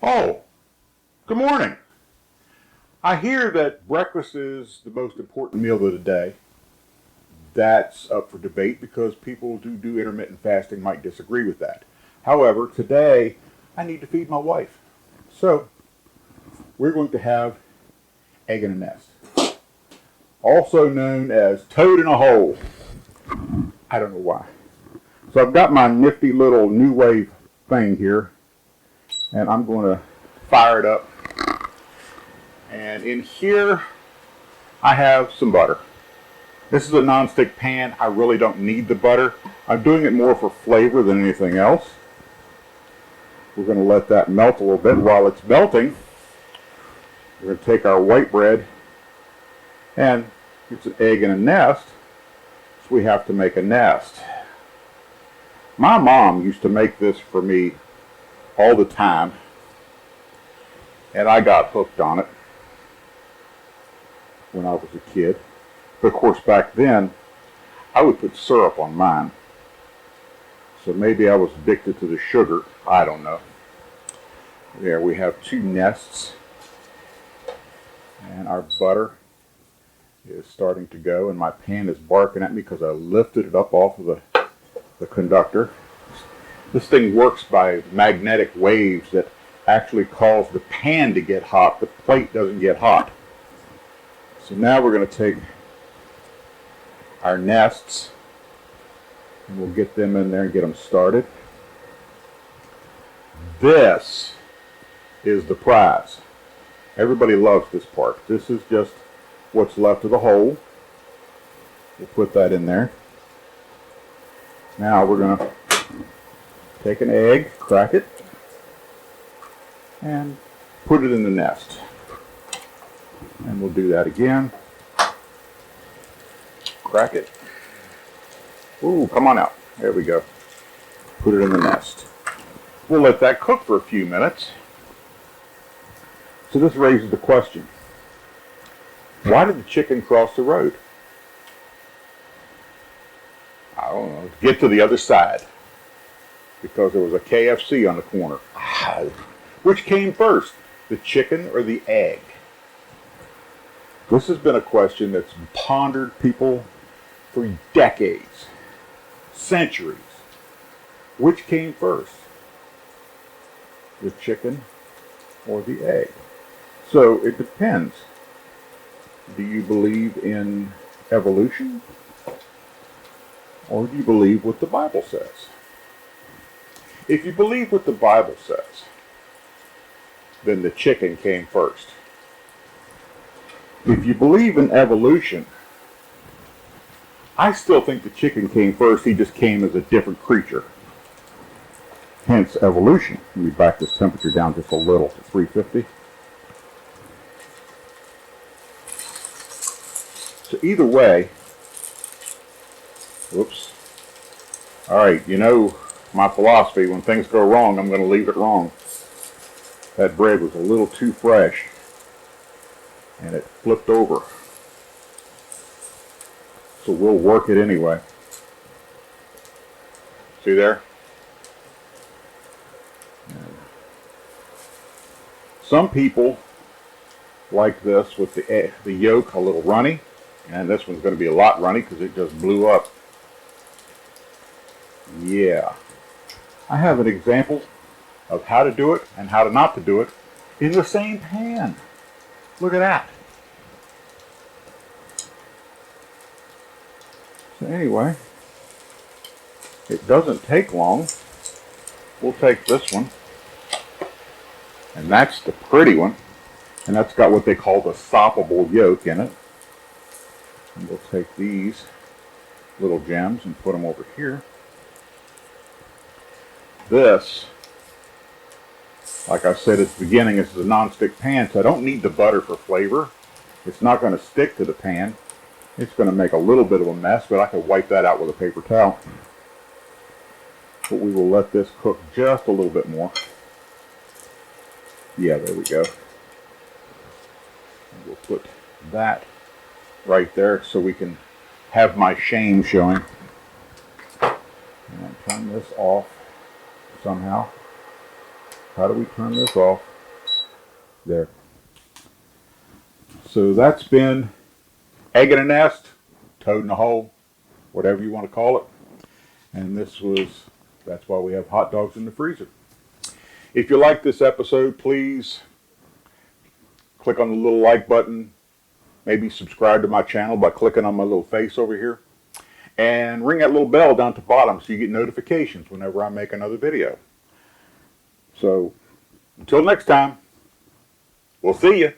Oh, good morning. I hear that breakfast is the most important meal of the day. That's up for debate because people who do intermittent fasting might disagree with that. However, today I need to feed my wife. So we're going to have egg in a nest, also known as toad in a hole. I don't know why. So I've got my nifty little New Wave thing here, and I'm going to fire it up. And in here, I have some butter. This is a non-stick pan. I really don't need the butter. I'm doing it more for flavor than anything else. We're going to let that melt a little bit. While it's melting, we're going to take our white bread, and it's an egg in a nest, so we have to make a nest. My mom used to make this for me all the time, and I got hooked on it when I was a kid. But of course, back then, I would put syrup on mine. So maybe I was addicted to the sugar. I don't know. There we have two nests. And our butter is starting to go. And my pan is barking at me because I lifted it up off of the conductor. This thing works by magnetic waves that actually cause the pan to get hot. The plate doesn't get hot. So now we're going to take our nests, and we'll get them in there and get them started. This is the prize. Everybody loves this part. This is just what's left of the hole. We'll put that in there. Now we're going to take an egg, crack it, and put it in the nest. And we'll do that again. Crack it. Ooh, come on out. There we go. Put it in the nest. We'll let that cook for a few minutes. So this raises the question, why did the chicken cross the road? I don't know. Get to the other side. Because there was a KFC on the corner. Which came first, the chicken or the egg? This has been a question that's pondered people for decades, centuries. Which came first? The chicken or the egg? So it depends. Do you believe in evolution? Or do you believe what the Bible says? If you believe what the Bible says, then the chicken came first. If you believe in evolution, I still think the chicken came first. He just came as a different creature. Hence evolution. Let me back this temperature down just a little to 350. So either way, whoops. All right, you know my philosophy, when things go wrong, I'm going to leave it wrong. That bread was a little too fresh, and it flipped over. So we'll work it anyway. See there? Some people like this with the yolk a little runny, and this one's going to be a lot runny because it just blew up. Yeah. I have an example of how to do it and how to not to do it in the same pan. Look at that. So anyway, it doesn't take long. We'll take this one, and that's the pretty one, and that's got what they call the soppable yolk in it. And we'll take these little gems and put them over here. This, like I said at the beginning, this is a non-stick pan, so I don't need the butter for flavor. It's not going to stick to the pan. It's going to make a little bit of a mess, but I can wipe that out with a paper towel. But we will let this cook just a little bit more. Yeah, there we go. And we'll put that right there so we can have my shame showing. And turn this off somehow. How do we turn this off? there. So that's been Egg in a Nest, Toad in a Hole, whatever you want to call it. And that's why we have hot dogs in the freezer. If you like this episode, please click on the little like button. Maybe subscribe to my channel by clicking on my little face over here. And ring that little bell down at the bottom so you get notifications whenever I make another video. So, until next time, we'll see you.